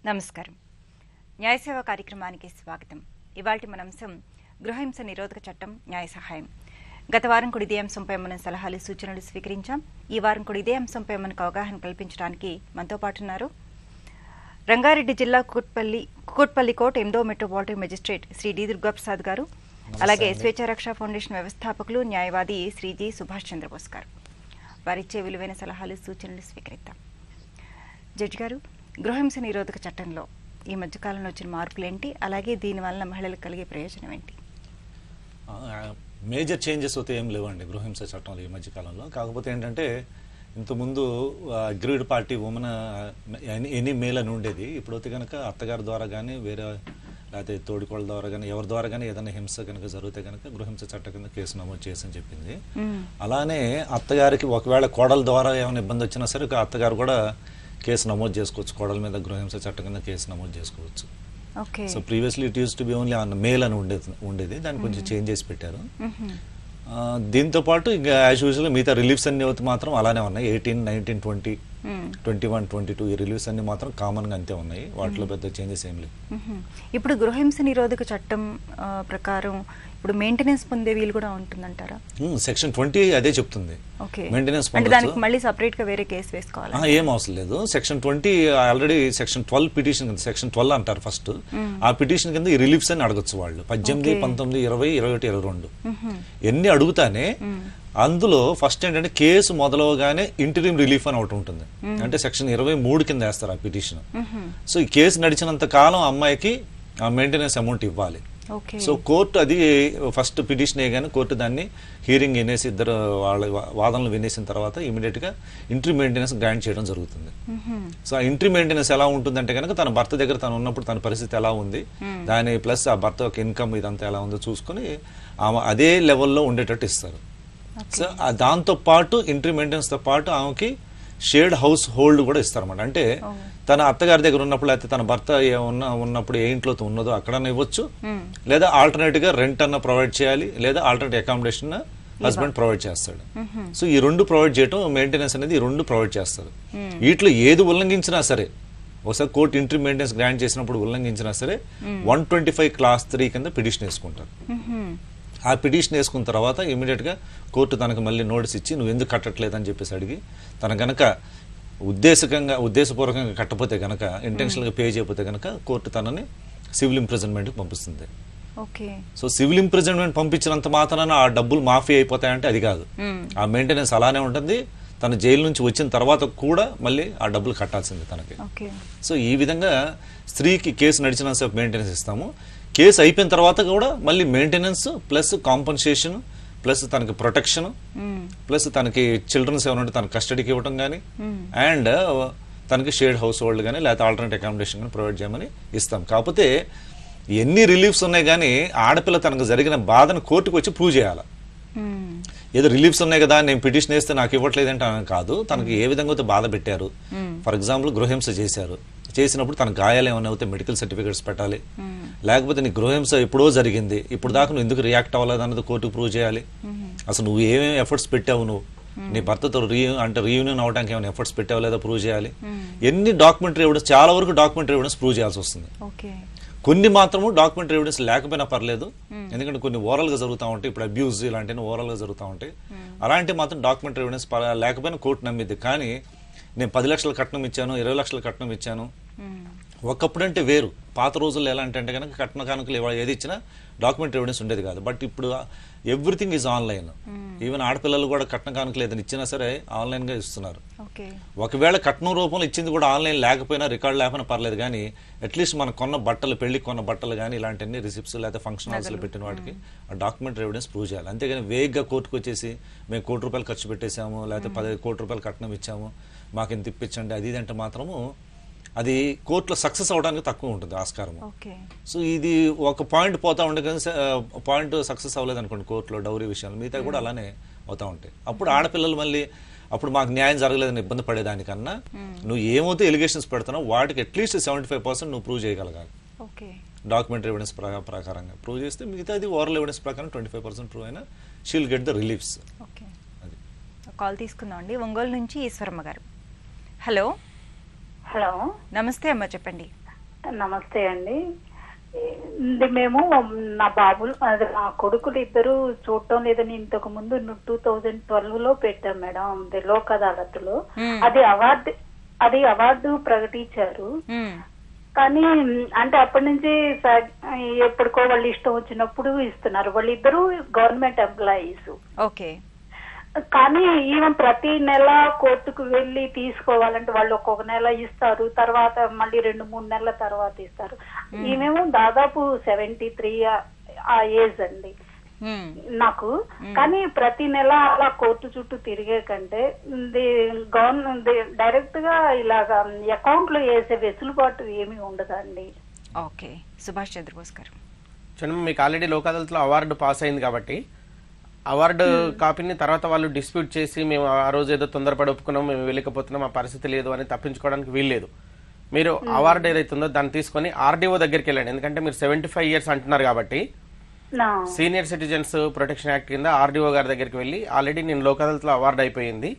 నమస్కారం. న్యాయ సేవ కార్యక్రమానికి స్వాగతం. ఇవాల్టి మన అంశం గృహహింస నిరోధక చట్టం న్యాయ సహాయం. గత వారం కూడా ఇదే అంశంపై మనం సలహాలు సూచనలు స్వీకరించాం. ఈ వారం కూడా ఇదే అంశంపై మనకు అవగాహన కల్పించడానికి మనతో పాటు ఉన్నారు రంగారెడ్డి జిల్లా కుకట్పల్లి కోర్టు 8వ metropolitan magistrate Shri D Durgaprasad గారు, అలాగే స్వేచ్ఛారక్ష ఫౌండేషన్ వ్యవస్థాపకులు న్యాయవాది శ్రీ జి సుభాష్ చంద్రబోస్ గారు. వారిచ్చే విలువైన సలహాలు సూచనలు స్వీకరిద్దాం. జడ్జి గారు, గృహహింస నిరోధక చట్టంలో ఈ మధ్యకాలంలో వచ్చిన మార్పులు ఏంటి, అలాగే దీనివల్ల మహిళలకు కలిగే ప్రయోజనం ఏంటి? మేజర్ చేంజెస్ అయితే ఏం లేవండి గృహహింస చట్టంలో ఈ మధ్యకాలంలో. కాకపోతే ఏంటంటే ఇంతకుముందు agreed party women any male అని ఉండేది. ఇప్పుడైతే కనుక అత్తగారి ద్వారా కానీ వేరే లేకపోతే తోడికోళ్ళ ద్వారా కానీ ఎవరి ద్వారా కానీ ఏదైనా హింస కనుక జరిగితే కనుక గృహహింస చట్టం కింద కేసు నమోదు చేసని చెప్పింది. అలానే అత్తగారికి ఒకవేళ కోడల ద్వారా ఏమైనా ఇబ్బంది వచ్చినా సరే అత్తగారు కూడా కేసు నమోదు చేసుకోవచ్చు. కోడల మీద గృహహింస చట్టం కింద కేసు నమోదు చేసుకోవచ్చు. So previously it use to be only on male అని ఉండేది. దాన్ని కొంచెం చేంజ్ చేసి పెట్టారు. దీంతో పాటు ఇంకా యాజ్ యూజువల్ మిగతా రిలీఫ్స్ అన్ని మాత్రం అలానే ఉన్నాయి. 18, 19, 20, 21, 22 ఈ రిలీఫ్స్ అన్ని మాత్రం కామన్ గా అంతే ఉన్నాయి. వాటిలో పెద్ద చేంజెస్ ఏం లేవు. ఇప్పుడు గృహహింస నిరోధక చట్టం ప్రకారం ఇప్పుడు మెయింటెనెన్స్ పొందే వీలు కూడా ఉంటుందంటారా? సెక్షన్ 20 అదే చెప్తుంది. మెయింటెనెన్స్ దానికి మళ్ళీ సపరేట్ గా వేరే కేసు వేసుకోవాలి? ఏం అవసరం లేదు. సెక్షన్ 20 ఆల్రెడీ సెక్షన్ 12 పిటిషన్ కింద, సెక్షన్ 12 అంటారు ఫస్ట్. ఆ పిటిషన్ కింద ఈ రిలీఫ్స్ అని అడగచ్చు వాళ్ళు. 18, 19, 20, 21, 22 ఎన్ని అడుగుతానే అందులో ఫస్ట్ ఏంటంటే కేసు మొదలవగానే ఇంటరిమ్ రిలీఫ్ అని ఒకటి ఉంటుంది. అంటే సెక్షన్ 23 కింద వేస్తారు ఆ పిటిషన్. సో ఈ కేసు నడిచినంత కాలం అమ్మాయికి మెయింటెనెన్స్ అమౌంట్ ఇవ్వాలి. సో కోర్టు అది ఫస్ట్ పిటిషన్ వేయగానే కోర్టు దాన్ని హీరింగ్ వినేసి ఇద్దరు వాళ్ళ వాదనలు వినేసిన తర్వాత ఇమీడియట్ గా ఇంట్రీ మెయింటెనెన్స్ గ్రాంట్ చేయడం జరుగుతుంది. సో ఆ ఇంట్రీ మెయింటెనెన్స్ ఎలా ఉంటుందంటే కనుక తన భర్త దగ్గర తను ఉన్నప్పుడు తన పరిస్థితి ఎలా ఉంది, దాని ప్లస్ ఆ భర్త యొక్క ఇన్కమ్ ఇదంతా ఎలా ఉందో చూసుకుని అదే లెవెల్లో ఉండేటట్టు ఇస్తారు. సో దాంతో పాటు ఇంట్రీ మెయింటెనెన్స్ తో పాటు ఆమెకి షేర్డ్ హౌస్ హోల్డ్ కూడా ఇస్తారన్నమాట. అంటే తన అత్తగారి దగ్గర ఉన్నప్పుడు అయితే తన భర్త ఉన్నప్పుడు ఏ ఇంట్లో ఉన్నదో అక్కడన్నా ఇవ్వచ్చు, లేదా ఆల్టర్నేట్ గా రెంట్ అన్న ప్రొవైడ్ చేయాలి, లేదా ఆల్టర్నేట్ అకామిడేషన్ హస్బెండ్ ప్రొవైడ్ చేస్తాడు. సో ఈ రెండు ప్రొవైడ్ చేయడం, మెయింటెనెన్స్ అనేది ఈ రెండు ప్రొవైడ్ చేస్తారు. వీటిలో ఏది ఉల్లంఘించినా సరే, ఒకసారి కోర్టు ఇంట్రీ మెయింటెనెన్స్ గ్రాంట్ చేసినప్పుడు ఉల్లంఘించినా సరే 125 క్లాస్ 3 కింద పిటిషన్ వేసుకుంటారు. ఆ పిటిషన్ వేసుకున్న తర్వాత ఇమీడియట్ గా కోర్టు తనకు మళ్ళీ నోటీస్ ఇచ్చి నువ్వు ఎందుకు కట్టట్లేదని చెప్పేసి అడిగి తన గనక ఉద్దేశపూర్వకంగా కట్టపోతే గనక, ఇంటెన్షనల్ గా పే చేయకపోతే గనక కోర్టు తనని సివిల్ ఇంప్రిజన్మెంట్ పంపిస్తుంది. సో సివిల్ ఇంప్రిజన్మెంట్ పంపించినంత మాత్రాన ఆ డబ్బులు మాఫీ అయిపోతాయంటే అది కాదు. ఆ మెయింటెనెన్స్ అలానే ఉంటుంది. తన జైలు నుంచి వచ్చిన తర్వాత కూడా మళ్ళీ ఆ డబ్బులు కట్టాల్సింది తనకి. సో ఈ విధంగా స్త్రీకి కేసు నడిచినంతసేపు మెయింటెనెన్స్ ఇస్తాము. కేసు అయిపోయిన తర్వాత కూడా మళ్ళీ మెయింటెనెన్స్ ప్లస్ కాంపన్సేషన్ ప్లస్ తనకి ప్రొటెక్షన్ ప్లస్ తనకి చిల్డ్రన్స్ ఏమైనా తన కస్టడీకి ఇవ్వడం కానీ అండ్ తనకి షేర్డ్ హౌస్ హోల్డ్ కానీ లేకపోతే ఆల్టర్నేట్ అకామిడేషన్ కానీ ప్రొవైడ్ చేయమని ఇస్తాం. కాకపోతే ఎన్ని రిలీఫ్స్ ఉన్నాయి కానీ ఆడపిల్ల తనకు జరిగిన బాధను కోర్టుకు వచ్చి ప్రూవ్ చేయాలి. ఏదో రిలీఫ్స్ ఉన్నాయి కదా నేను పిటిషన్ వేస్తే నాకు ఇవ్వట్లేదంటే కాదు. తనకి ఏ విధంగా అయితే బాధ పెట్టారు, ఫర్ ఎగ్జాంపుల్ గృహహింస చేసినప్పుడు తన గాయాలు ఏమైనా అయితే మెడికల్ సర్టిఫికేట్స్ పెట్టాలి, లేకపోతే నీ గృహహింస ఎప్పుడో జరిగింది ఇప్పుడు దాకా నువ్వు ఎందుకు రియాక్ట్ అవ్వలేదు అన్నది కోర్టుకు ప్రూవ్ చేయాలి. అసలు నువ్వు ఏమేమి ఎఫర్ట్స్ పెట్టావు, నువ్వు నీ భర్తతో రీయూనియన్ అవడానికి ఏమైనా ఎఫర్ట్స్ పెట్టావు లేదా ప్రూవ్ చేయాలి. ఎన్ని డాక్యుమెంటరీ ఎవిడెన్స్, చాలా వరకు డాక్యుమెంటరీ ఎవిడెన్స్ ప్రూవ్ చేయాల్సి వస్తుంది. కొన్ని మాత్రము డాక్యుమెంటరీ ఎవిడెన్స్ లేకపోయినా పర్లేదు, ఎందుకంటే కొన్ని ఓవరాల్ గా జరుగుతూ ఉంటాయి. ఇప్పుడు అబ్యూజ్ ఇలాంటివి ఓవరాల్ గా జరుగుతూ ఉంటాయి. అలాంటి మాత్రం డాక్యుమెంటరీ ఎవిడెన్స్ లేకపోయినా కోర్టు నమ్మిద్ది. కానీ నేను 10 లక్షల కట్నం ఇచ్చాను, 20 లక్షల కట్నం ఇచ్చాను, ఒకప్పుడంటే వేరు. పాత రోజుల్లో ఎలా అంటే కనుక కట్న కానుకలు ఏది ఇచ్చినా డాక్యుమెంటరీ ఎవిడెన్స్ ఉండేది కాదు. బట్ ఇప్పుడు ఎవ్రీథింగ్ ఈజ్ ఆన్లైన్. ఈవెన్ ఆడపిల్లలు కూడా కట్న కానుకలు ఏదైనా ఇచ్చినా సరే ఆన్లైన్ గా ఇస్తున్నారు. ఒకవేళ కట్నం రూపంలో ఇచ్చింది కూడా ఆన్లైన్ లేకపోయినా, రికార్డు లేకపోయినా పర్లేదు, కానీ అట్లీస్ట్ మనం కొన్న బట్టలు, పెళ్లికి కొన్న బట్టలు కానీ ఇలాంటివన్నీ రిసిప్ట్స్ లేకపోతే ఫంక్షన్ హాల్స్ లో పెట్టిన వాటికి ఆ డాక్యుమెంటరీ ఎవిడెన్స్ ప్రూవ్ చేయాలి. అంతేగాని వేగ్గా కోర్టుకు వచ్చేసి మేము ₹1 కోటి ఖర్చు పెట్టేశాము లేకపోతే ₹10 కోట్ల కట్నం ఇచ్చాము మాకు ఇంత ఇప్పించండి అది ఇది అంటే మాత్రము అది కోర్టులో సక్సెస్ అవడానికి తక్కువ ఉంటుంది ఆస్కారము. సో ఇది ఒక పాయింట్ పోతా ఉండే కానీ పాయింట్ సక్సెస్ అవ్వలేదు అనుకోండి కోర్టులో డౌరీ విషయాలు, మిగతా కూడా అలానే అవుతా ఉంటాయి. అప్పుడు ఆడపిల్లలు మళ్ళీ అప్పుడు మాకు న్యాయం జరగలేదని ఇబ్బంది పడేదానికన్నా నువ్వు ఏమైతే ఎలిగేషన్స్ పెడుతున్నావు వాటికి అట్లీస్ట్ 75% నువ్వు ప్రూవ్ చేయగలగాలి. డాక్యుమెంటరీ ఎవిడెన్స్ ప్రకారంగా ప్రూవ్ చేస్తే మిగతాది ఓరల్ ఎవిడెన్స్ ప్రకారం 25% ప్రూవ్ అయినా she'll get the reliefs. Call తీసుకుందాం అండి. ఒంగోలు నుంచి ఈశ్వరమ్మ గారు. హలో. హలో, నమస్తే అమ్మ, చెప్పండి. నమస్తే అండి. మేము నా బాబులు అదే నా కొడుకులు ఇద్దరు చూడటం లేదని ఇంతకు ముందు 2012లో పెట్టాం మేడం లోక్ అదాలత్లో. అది అవార్డు ప్రకటించారు. కానీ అంటే అప్పటి నుంచి ఎప్పటికో వాళ్ళు ఇష్టం వచ్చినప్పుడు ఇస్తున్నారు. వాళ్ళిద్దరూ గవర్నమెంట్ ఎంప్లాయీస్. ఓకే. కానీ ఈవెన్ ప్రతి నెల కోర్టుకు వెళ్లి తీసుకోవాలంటే వాళ్ళు ఒక్కొక్క నెల ఇస్తారు, తర్వాత మళ్ళీ 2-3 నెలల తర్వాత ఇస్తారు. ఈమెమో దాదాపు 73 ఆ ఏజ్ అండి నాకు. కానీ ప్రతి నెల అలా కోర్టు చుట్టూ తిరిగే కంటే గవర్నమెంట్ డైరెక్ట్ గా ఇలాగా అకౌంట్ లో వేసే వెసులుబాటు ఏమీ ఉండదండి. ఓకే. సుభాష్ చంద్రబోస్ గారు, మీకు ఆల్రెడీ లోక్ అదాలత్లో అవార్డు పాస్ అయింది కాబట్టి అవార్డు కాపీని తర్వాత వాళ్ళు డిస్ప్యూట్ చేసి మేము ఆ రోజు ఏదో తొందరపడి ఒప్పుకున్నాం, మేము వెళ్ళకపోతున్నాం, ఆ పరిస్థితి లేదు అని తప్పించుకోవడానికి వీల్లేదు. మీరు అవార్డు ఏదైతే ఉందో దాన్ని తీసుకొని ఆర్డీఓ దగ్గరికి వెళ్ళండి. ఎందుకంటే మీరు 75 years అంటున్నారు కాబట్టి సీనియర్ సిటిజన్స్ ప్రొటెక్షన్ యాక్ట్ కింద ఆర్డీఓ గారి దగ్గరికి వెళ్ళి ఆల్రెడీ నేను లోక్ అదాలత్లో అవార్డు అయిపోయింది,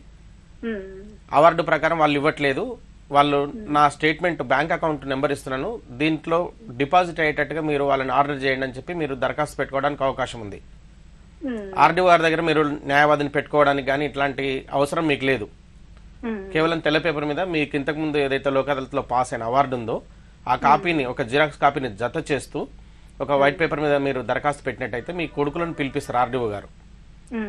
అవార్డు ప్రకారం వాళ్ళు ఇవ్వట్లేదు, వాళ్ళు నా స్టేట్మెంట్ బ్యాంక్ అకౌంట్ నెంబర్ ఇస్తున్నాను, దీంట్లో డిపాజిట్ అయ్యేటట్టుగా మీరు వాళ్ళని ఆర్డర్ చేయండి అని చెప్పి మీరు దరఖాస్తు పెట్టుకోవడానికి అవకాశం ఉంది. ఆర్డీఓ గారి దగ్గర మీరు న్యాయవాదిని పెట్టుకోవడానికి కానీ ఇట్లాంటి అవసరం మీకు లేదు. కేవలం తెల్ల పేపర్ మీద మీకు ఇంతకు ముందు ఏదైతే లోక్ అదాలత్లో పాస్ అయిన అవార్డు ఉందో ఆ కాపీని, ఒక జిరాక్స్ కాపీని జత చేస్తూ ఒక వైట్ పేపర్ మీద మీరు దరఖాస్తు పెట్టినట్టయితే మీ కొడుకులను పిలిపిస్తారు ఆర్డీఓ గారు.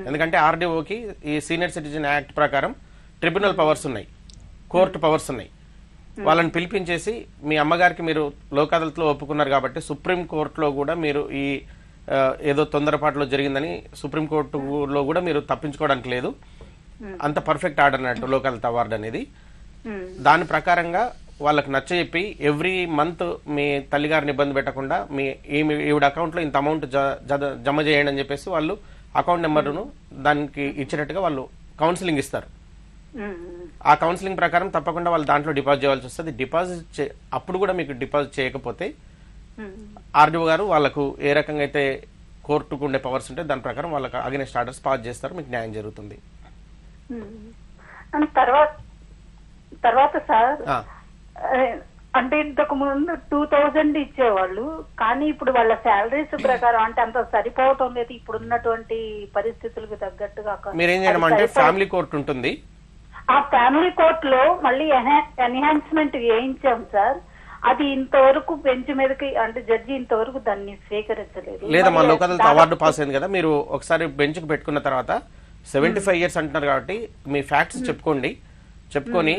ఎందుకంటే ఆర్డీఓకి ఈ సీనియర్ సిటిజన్ యాక్ట్ ప్రకారం ట్రిబ్యునల్ పవర్స్ ఉన్నాయి, కోర్టు పవర్స్ ఉన్నాయి. వాళ్ళని పిలిపించేసి మీ అమ్మగారికి మీరు లోక్ అదాలత్లో ఒప్పుకున్నారు కాబట్టి సుప్రీం కోర్టులో కూడా మీరు ఈ ఏదో తొందరపాటులో జరిగిందని సుప్రీంకోర్టులో కూడా మీరు తప్పించుకోవడానికి లేదు. అంత పర్ఫెక్ట్ ఆర్డర్ అన్నట్టు లోక్ అదాలత్ అవార్డు అనేది. దాని ప్రకారంగా వాళ్ళకి నచ్చజెప్పి ఎవ్రీ మంత్ మీ తల్లిగారిని ఇబ్బంది పెట్టకుండా ఈవిడ అకౌంట్ లో ఇంత అమౌంట్ జమ చేయండి అని చెప్పేసి వాళ్ళు అకౌంట్ నెంబర్ను దానికి ఇచ్చినట్టుగా వాళ్ళు కౌన్సిలింగ్ ఇస్తారు. ఆ కౌన్సిలింగ్ ప్రకారం తప్పకుండా వాళ్ళు దాంట్లో డిపాజిట్ చేయాల్సి వస్తుంది. డిపాజిట్ అప్పుడు కూడా మీకు డిపాజిట్ చేయకపోతే ఆర్డీఓ గారు వాళ్ళకు ఏ రకంగా అయితే కోర్టుకు ఉండే పవర్స్ ఉంటే దాని ప్రకారం వాళ్ళకి అగైనెస్ట్ ఆర్డర్స్ పాస్ చేస్తారు, మీకు న్యాయం జరుగుతుంది. తర్వాత సార్ అంటే ఇంతకు ముందు 2000 ఇచ్చేవాళ్ళు, కానీ ఇప్పుడు వాళ్ళ శాలరీస్ ప్రకారం అంటే అంత సరిపోవటం లేదు ఇప్పుడున్నటువంటి పరిస్థితులకు తగ్గట్టుగా. మీరేం చేయడం అంటే ఫ్యామిలీ కోర్టు ఉంటుంది, ఆ ఫ్యామిలీ కోర్టులో మళ్ళీ ఎన్హాన్స్మెంట్ వేయించాం సార్. అది ఇంతవరకు బెంచ్ మీదకి అంటే జడ్జి ఇంతవరకు దాన్ని స్వీకరించలేదు. లేదమ్మా, లోక్ అదాలత్ అవార్డు పాస్ అయింది కదా, మీరు ఒకసారి బెంచ్ కు పెట్టుకున్న తర్వాత 75 years అంటున్నారు కాబట్టి మీ ఫ్యాక్ట్స్ చెప్పుకొని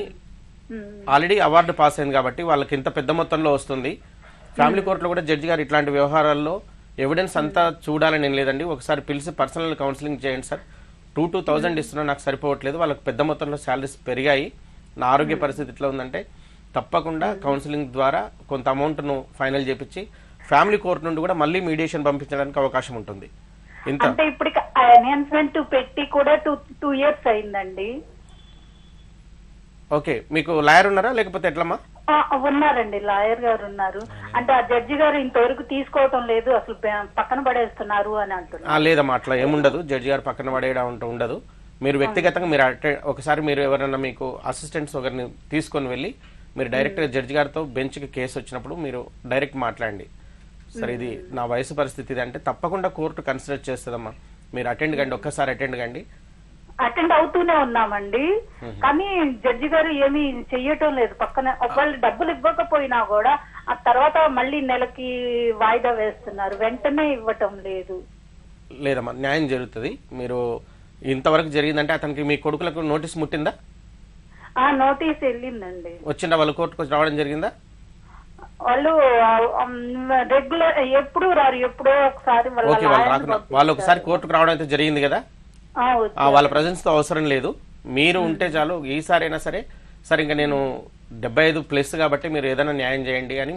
ఆల్రెడీ అవార్డు పాస్ అయింది కాబట్టి వాళ్ళకి ఇంత పెద్ద మొత్తంలో వస్తుంది. ఫ్యామిలీ కోర్టులో కూడా జడ్జి గారు ఇట్లాంటి వ్యవహారాల్లో ఎవిడెన్స్ అంతా చూడాలని ఏం లేదండి, ఒకసారి పిలిచి పర్సనల్ కౌన్సిలింగ్ చేయండి సార్, 2,000 ఇస్తున్నా నాకు సరిపోవట్లేదు, వాళ్ళకి పెద్ద మొత్తంలో శాలరీస్ పెరిగాయి, నా ఆరోగ్య పరిస్థితి ఇట్లా ఉందంటే తప్పకుండా కౌన్సిలింగ్ ద్వారా కొంత అమౌంట్ ను ఫైనల్ చేపించి ఫ్యామిలీ కోర్టు నుండి కూడా మళ్ళీ మీడియేషన్ పంపించడానికి అవకాశం ఉంటుంది. అంటే ఇప్పుడు ఎన్హాన్స్మెంట్ పెట్టి కూడా 2 years అయిందండి. ఓకే, మీకు లాయర్ ఉన్నారా లేకపోతే ఎట్లమ్మా? ఉన్నారండి, లాయర్ గారు ఉన్నారు. అంటే ఆ జడ్జి గారు ఇంతవరకు తీసుకోవటం లేదు, అసలు పక్కన పడేస్తున్నారు అని అంటున్నారు. లేదమ్మా, అట్లా ఏముండదు, జడ్జి గారు పక్కన పడేయడం ఉండదు. మీరు వ్యక్తిగతంగా మీరు ఒకసారి మీరు ఎవరైనా మీకు అసిస్టెంట్స్ ఒకరిని తీసుకొని వెళ్ళి మీరు డైరెక్ట్ గా జడ్జి గారితో బెంచ్ కి కేసు వచ్చినప్పుడు మీరు డైరెక్ట్ మాట్లాడండి, సరే ఇది నా వయసు పరిస్థితి ఇది అంటే తప్పకుండా కోర్టు కన్సిడర్ చేస్తుందమ్మా, మీరు అటెండ్ కండి, ఒక్కసారి అటెండ్ కండి. అటెండ్ అవుతూనే ఉన్నామండి, కానీ జడ్జి గారు ఏమీ చెయ్యటం లేదు. పక్కన ఒకళ్ళు డబ్బులు ఇవ్వకపోయినా కూడా ఆ తర్వాత మళ్ళీ నెలకి వాయిదా వేస్తున్నారు, వెంటనే ఇవ్వటం లేదు. లేదమ్మా, న్యాయం జరుగుతుంది. మీరు ఇంతవరకు జరిగిందంటే అతనికి మీ కొడుకులకు నోటీస్ ముట్టిందా? నోటీస్ వెళ్ళిందండి. వచ్చిందా? వాళ్ళు కోర్టుకు రావడం జరిగిందా? వాళ్ళు రెగ్యులర్ ఎప్పుడు రారు, ఎప్పుడో ఒకసారి వాళ్ళు ఒకసారి కోర్టుకు రావడం అయితే జరిగింది కదా, వాళ్ళ ప్రజెన్స్ తో అవసరం లేదు, మీరు ఉంటే చాలు. ఈసారి అయినా సరే సరే ఇంకా నేను 75+ కాబట్టి మీరు ఏదైనా న్యాయం చేయండి అని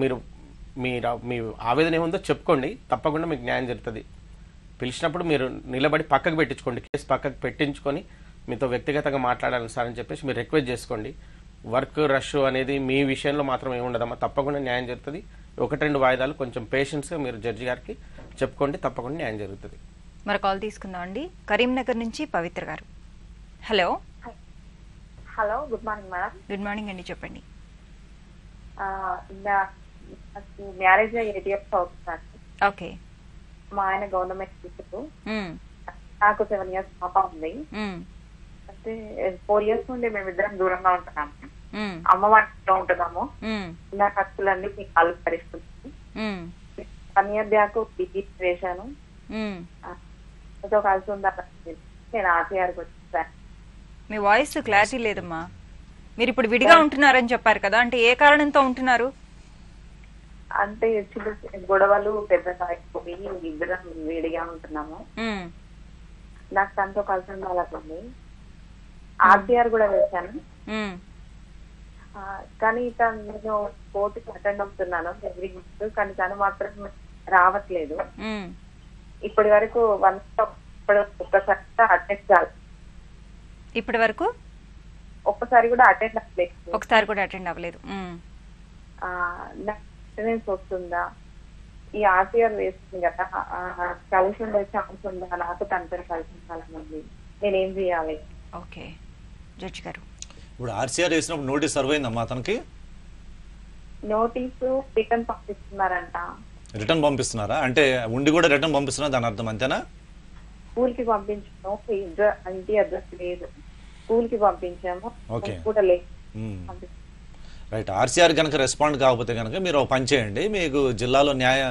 మీరు మీ ఆవేదన ఏముందో చెప్పుకోండి, తప్పకుండా మీకు న్యాయం జరుగుతుంది. పిలిచినప్పుడు మీరు నిలబడి పక్కకు పెట్టించుకోండి, కేసు పక్కకు పెట్టించుకొని మీతో వ్యక్తిగతంగా మాట్లాడాలని సార్ అని చెప్పేసి మీరు రిక్వెస్ట్ చేసుకోండి. వర్క్ రష్ అనేది మీ విషయంలో మాత్రం ఏముండదమ్మా, తప్పకుండా న్యాయం జరుగుతుంది. 1-2 వాయిదాలు కొంచెం పేషెన్స్ గా మీరు జడ్జి గారికి చెప్పుకోండి, తప్పకుండా న్యాయం జరుగుతుంది. మరి కాల్ తీసుకుందాం అండి, కరీంనగర్ నుంచి పవిత్ర గారు. Hello. Hello, good morning madam. Good morning అండి, చెప్పండి. నాకు మ్యారేజ్ 8 years అవుతుందండి. ఓకే. మా ఆయన గవర్నమెంట్ టీచర్, నాకు 7 years పాప ఉంది. అంటే 4 years నుండి మేమిద్దరం దూరంగా ఉంటున్నాము. అమ్మ వాళ్ళ ఇంట్లో ఉంటున్నాము. నా ఖర్చులన్నీ మీ కాలు భరిస్తుంది. 1 year బ్యాక్ టీచర్ వేశాను. కలిసి ఉండాలని నేను ఆర్టీఆర్కి వచ్చేసాను. మీ వాయిస్ క్లారిటీ లేదమ్మా. మీరు ఇప్పుడు విడిగా ఉంటున్నారని చెప్పారు కదా, అంటే ఏ కారణంతో ఉంటున్నారు? అంటే చిన్న గొడవలు పెద్దగా అయిపోయి ఇద్దరం వేడిగా ఉంటున్నాము. నాకు తనతో కలిసి ఉండాలని ఆర్టీఆర్ కూడా వేశాను. కానీ నేను కోర్టుకి అటెండ్ అవుతున్నాను ఎవ్రీ మంత్, కానీ తను మాత్రం రావట్లేదు. ఇప్పటి వరకు ఒక్కసారి అటెండ్ కాదు. ఇప్పటి వరకు ఒక్కసారి కూడా అటెండ్ అవ్వలేదు. ఒకసారి కూడా అటెండ్ అవ్వలేదు. అటెండెన్స్ వస్తుందా? ఈ ఆర్టీఆర్ వేస్తుంది కదా, కలిసి ఉండే ఛాన్స్ ఉందా? నాకు తనతో కలిసి ఉండాలని ఉంది. నేనేం చేయాలి? ఓకే జడ్జి గారు, ఇప్పుడు ఆర్సీఆర్ వేసినప్పుడు నోటీస్ సర్వ్ అయిందమ్మా తనకి? నోటీసు రిటర్న్ పంపిస్తున్నారంట. రిటర్న్ పంపిస్తున్నారా? అంటే ఉండి కూడా రిటర్న్ పంపిస్తున్నా దాని అర్థం అంతేనా? స్కూల్ కి పంపించాము, ఇంటి అడ్రస్ లేదు. స్కూల్ కి పంపించాము కూడా లేదు. రైట్. ఆర్సీఆర్ కనుక రెస్పాండ్ కాకపోతే కనుక మీరు ఒక పని చేయండి. మీకు జిల్లాలో న్యాయ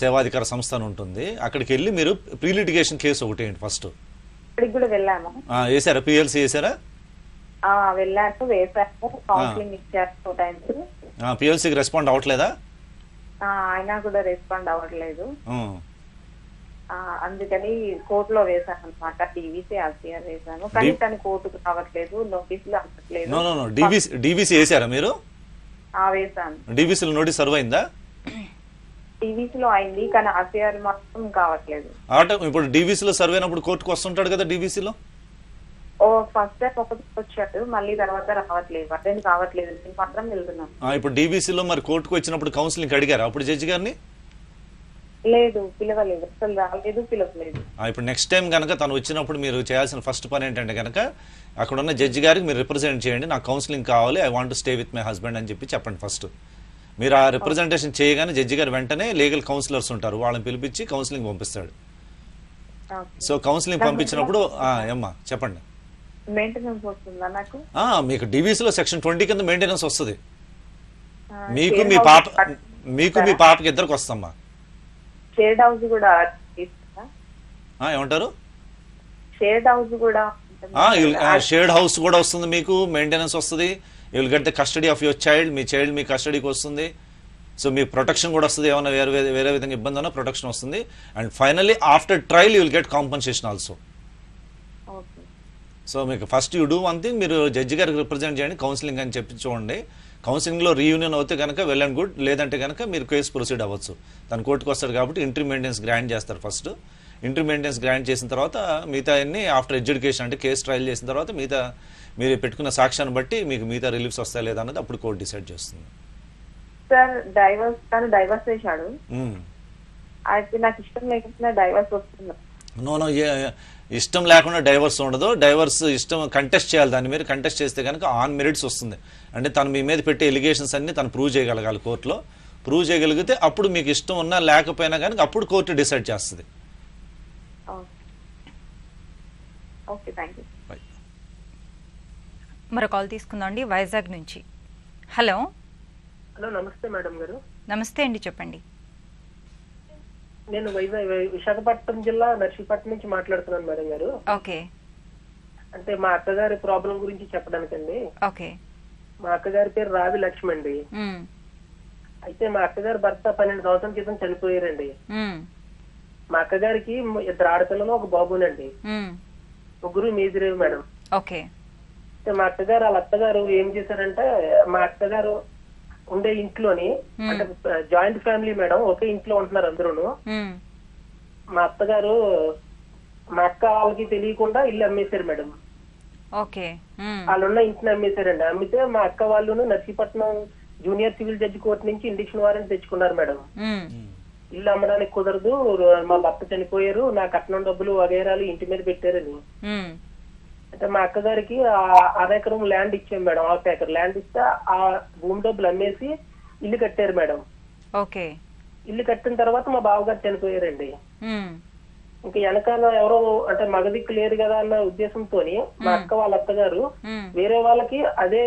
సేవాధికార సంస్థ ఉంటుంది, అక్కడికి వెళ్ళి మీరు ప్రీ లిటిగేషన్ కేసు ఒకటి వేయండి ఫస్ట్. ఇక్కడికి కూడా వెళ్ళాము. వేసారా? పిఎల్సీ వేసారా? వెళ్ళాను, వేసాము, కౌన్సిలింగ్ ఇచ్చారు 2 times. పిఎల్సీకి రెస్పాండ్ అవ్వట్లేదా? అయినా కూడా రెస్పాండ్ అవ్వట్లేదు. అందుకని కోర్టులో వేసాను అనమాట. డీవీసీ ఆర్సీఆర్ వేసాను, కానీ తను కోర్టుకు రావట్లేదు, నోటీసులు అవ్వట్లేదు. డీవీసీ వేసారా మీరు? వేసాను. డీవీసీలో నోటీస్ సర్వ్ అయిందా? డీవీసీలో అయింది, కానీ ఆర్సీఆర్ మాత్రం కావట్లేదు. ఇప్పుడు డీవీసీలో సర్వ్ అయినప్పుడు కోర్టుకు వస్తుంటాడు కదా డీవీసీలో? ఫస్ట్ టైం ఒకటి వచ్చాడు, మళ్ళీ తర్వాత రావట్లేదు, అటెండ్ కావట్లేదు. నేను మాత్రం వెళ్తున్నాను. ఇప్పుడు డీవీసీలో మరి కోర్టుకు వచ్చినప్పుడు కౌన్సిలింగ్ అడిగారా అప్పుడు జడ్జి గారిని? లేదు, పిలవలేదు, అసలు రాలేదు, పిలవలేదు. ఇప్పుడు నెక్స్ట్ టైం కనుక తను వచ్చినప్పుడు మీరు చేయాల్సిన ఫస్ట్ పని ఏంటంటే కనుక అక్కడ ఉన్న జడ్జి గారికి మీరు రిప్రజెంట్ చేయండి, నాకు కౌన్సిలింగ్ కావాలి, I want to stay with my husband అని చెప్పి చెప్పండి ఫస్ట్. మీరు ఆ రిప్రజెంటేషన్ చేయగానే జడ్జి గారు వెంటనే లీగల్ కౌన్సిలర్స్ ఉంటారు, వాళ్ళని పిలిపించి కౌన్సిలింగ్ పంపిస్తాడు. సో కౌన్సిలింగ్ పంపించినప్పుడు ఏమ్మా చెప్పండి. మెయింటెనెన్స్ వస్తుందా నాకు? మీకు డీవీసీలో సెక్షన్ 20 కింద మెయింటెనెన్స్ వస్తుంది. మీకు మీ పాపకి ఇద్దరికి వస్తామ్మా. షేర్డ్ హౌస్ కూడా ఏమంటారు? షేర్డ్ హౌస్ కూడా షేర్డ్ హౌస్ కూడా వస్తుంది, మీకు మెయింటెనెన్స్ వస్తుంది. You will get the custody of your child. మీ చైల్డ్ మీ కస్టడీకి వస్తుంది. సో మీ ప్రొటెక్షన్ కూడా వస్తుంది, ఏమైనా వేరే విధంగా ఇబ్బంది ఉన్నా ప్రొటెక్షన్ వస్తుంది. And finally after trial you will get compensation also. So మీకు first you do one thing, మీరు జడ్జి గారికి రిప్రజెంట్ చేయండి, కౌన్సిలింగ్ అని చెప్పి చూడండి. కౌన్సిలింగ్లో రీయూనియన్ అవుతే కనుక వెల్ అండ్ గుడ్, లేదంటే కనుక మీరు కేసు ప్రొసీడ్ అవ్వచ్చు. తన కోర్టుకు వస్తాడు కాబట్టి ఇంట్రీ మెయింటెనెన్స్ గ్రాంట్ చేస్తారు ఫస్ట్. ఇంట్రీ మెయింటెనెన్స్ గ్రాంట్ చేసిన తర్వాత మిగతా అన్ని ఆఫ్టర్ ఎడ్యుకేషన్ అంటే కేసు ట్రయల్ చేసిన తర్వాత మిగతా మీరు పెట్టుకున్న సాక్ష్యాన్ని బట్టి మీకు మిగతా రిలీఫ్స్ వస్తాయి లేదా అన్నది అప్పుడు కోర్టు డిసైడ్ చేస్తుంది. సార్ డైవర్స్ చేశాడు, అయితే నాకు ఇష్టం లేకుండా డైవర్స్ వస్తుంది. నో ఇష్టం లేకుండా డైవర్స్ ఉండదు. డైవర్స్ ఇష్టం కంటెస్ట్ చేయాలి, దాన్ని మీరు కంటెస్ట్ చేస్తే కనుక ఆన్ మెరిట్స్ వస్తుంది. అంటే తను మీ మీద పెట్టే ఎలిగేషన్స్ అన్ని తను ప్రూవ్ చేయగలగాలి కోర్టులో. ప్రూవ్ చేయగలిగితే అప్పుడు మీకు ఇష్టం ఉన్నా లేకపోయినా కనుక అప్పుడు కోర్టు డిసైడ్ చేస్తుంది. మరో కాల్ తీసుకుందాం అండి, వైజాగ్ నుంచి. హలో. హలో, నమస్తే మేడం గారు. నమస్తే అండి, చెప్పండి. నేను విశాఖపట్నం జిల్లా నర్సీపట్నం నుంచి మాట్లాడుతున్నాను మేడం గారు. ఓకే. అంటే మా అక్కగారి ప్రాబ్లం గురించి చెప్పడానికండి. ఓకే. మా అక్కగారి పేరు రావి లక్ష్మి అండి. అయితే మా అక్కగారి భర్త 12 సంవత్సరాల క్రితం చనిపోయారండి. మా అక్కగారికి 2 ఆడపిల్లలు, 1 బాబునండి. 3 మీదిరేవి మేడం. ఓకే. మా అక్కగారు వాళ్ళ అత్తగారు ఏం చేశారంటే, మా అక్కగారు ఉండే ఇంట్లోని, అంటే జాయింట్ ఫ్యామిలీ మేడం, ఒకే ఇంట్లో ఉంటున్నారు అందరూను. మా అత్తగారు మా అక్క వాళ్ళకి తెలియకుండా ఇల్లు అమ్మేశారు మేడం. వాళ్ళున్న ఇంటిని అమ్మేశారండి. అమ్మితే మా అక్క వాళ్ళు Narsipatnam junior civil judge court నుంచి ఇండిక్షన్ వారెంట్ తెచ్చుకున్నారు మేడం. ఇల్లు అమ్మడానికి కుదరదు, మా భర్త చనిపోయారు, నా కట్నం డబ్బులు వగైరాలు ఇంటి మీద పెట్టారని. అంటే మా అక్కగారికి అరెకరం ల్యాండ్ ఇచ్చాం మేడం, 1/2 ఎకర్ ల్యాండ్ ఇస్తే ఆ భూమి డబ్బులు అమ్మేసి ఇల్లు కట్టారు మేడం. ఓకే. ఇల్లు కట్టిన తర్వాత మా బావగారు చనిపోయారండి. ఇంకా వెనకాల ఎవరో అంటే మగదిక్కు లేరు కదా అన్న ఉద్దేశంతో మా అక్క వాళ్ళ అత్తగారు వేరే వాళ్ళకి అదే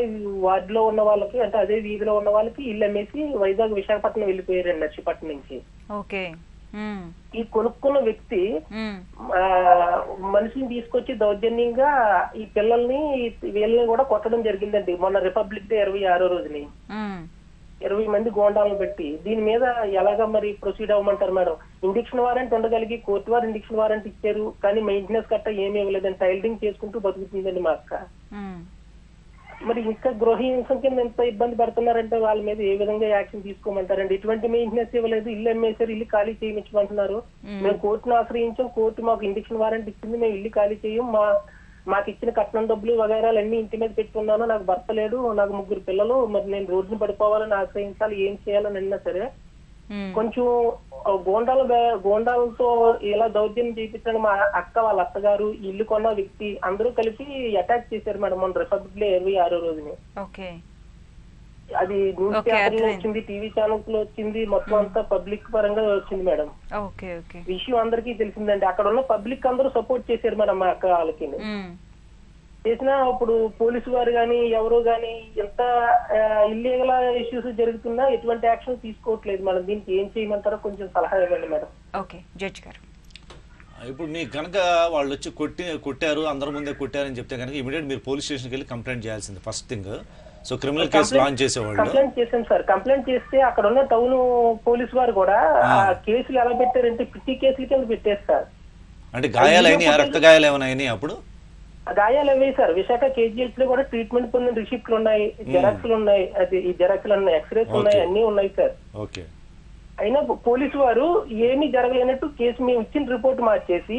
వార్డులో ఉన్న వాళ్ళకి అంటే అదే వీధిలో ఉన్న వాళ్ళకి ఇల్లు అమ్మేసి వైజాగ్ విశాఖపట్నం వెళ్ళిపోయారండి నర్సీపట్నం నుంచి. ఈ కొనుక్కున్న వ్యక్తి మనిషిని తీసుకొచ్చి దౌర్జన్యంగా ఈ పిల్లల్ని వీళ్ళని కూడా కొట్టడం జరిగిందండి. మొన్న రిపబ్లిక్ డే 26వ రోజుని 20 మంది గోండాలను పెట్టి దీని మీద ఎలాగా మరి ప్రొసీడ్ అవ్వమంటారు మేడం? ఇండిక్షన్ వారెంట్ ఉండగలిగి కోర్టు వారు ఇండిక్షన్ వారెంట్ ఇచ్చారు, కానీ మెయింటెనెన్స్ కట్ట ఏమీ ఇవ్వలేదండి. టైలరింగ్ చేసుకుంటూ బతుకుతుందండి మా అక్క. మరి ఇంకా గృహహింసం కింద ఎంత ఇబ్బంది పడుతున్నారంటే వాళ్ళ మీద ఏ విధంగా యాక్షన్ తీసుకోమంటారండి? ఎటువంటి మెయింటెనెన్స్ ఇవ్వలేదు, ఇల్లు అమ్మేశారు, ఇల్లు ఖాళీ చేయించమంటున్నారు. మేము కోర్టును ఆశ్రయించాం, కోర్టు మాకు ఇండిక్షన్ వారెంట్ ఇచ్చింది, మేము ఇల్లు ఖాళీ చేయం, మాకు ఇచ్చిన కట్నం డబ్బులు వగైరాలు అన్ని ఇంటి మీద పెట్టుకున్నాను, నాకు భర్త లేడు, నాకు 3 పిల్లలు, మరి నేను రోడ్డుని పడిపోవాలని ఆశ్రయించాలి, ఏం చేయాలని అన్నా సరే కొంచెం గోండాలతో ఇలా దౌర్జన్యం చేయించడానికి మా అక్క వాళ్ళ అత్తగారు ఇల్లు కొన్న వ్యక్తి అందరూ కలిపి అటాక్ చేశారు మేడం మొన్న రిపబ్లిక్ డే 26వ రోజుని. అది న్యూస్ పేపర్ లో వచ్చింది, టీవీ ఛానల్స్ లో వచ్చింది, మొత్తం అంతా పబ్లిక్ పరంగా వచ్చింది మేడం. విషయం అందరికీ తెలిసిందండి. అక్కడ ఉన్న పబ్లిక్ అందరూ సపోర్ట్ చేశారు మేడం మా అక్క వాళ్ళకి. చేసినా ఇప్పుడు పోలీసు వారు గాని ఎవరు గాని ఎంత ఇల్లీగల్ ఇష్యూస్ జరుగుతున్నా ఎటువంటి యాక్షన్ తీసుకోవట్లేదు మేడం. దీనికి ఏం చేయమంటారో కొంచెం సలహా ఇవ్వండి మేడం. ఇప్పుడు మీకు కనుక వాళ్ళు వచ్చి కొట్టారు, అందరి ముందే కొట్టారని చెప్తే కనుక ఇమీడియట్ మీరు పోలీస్ స్టేషన్కి వెళ్ళి కంప్లైంట్ చేయాల్సింది first thing. So criminal case launch చేసేవాళ్ళు కంప్లైంట్ చేశాం సార్. కంప్లైంట్ చేస్తే అక్కడ ఉన్న టౌన్ పోలీసు వారు కూడా కేసులు ఎలా పెట్టారంటే పిట్టి కేసుల కింద పెట్టారు సార్. అంటే గాయాలైనా రక్త గాయాలు ఏమైనా అయినాయి? అప్పుడు గాయాలు అవి సార్ విశాఖ కేజీహెచ్ లో కూడా ట్రీట్మెంట్ పొందిన రిసిప్ట్లు ఉన్నాయి, జెరాక్స్లు ఉన్నాయి, అది ఈ జెరాక్స్లు ఉన్నాయి, ఎక్స్రేస్ ఉన్నాయి, అన్ని ఉన్నాయి సార్. అయినా పోలీసు వారు ఏమీ జరగలేనట్టు కేసు మేము ఇచ్చిన రిపోర్ట్ మార్చేసి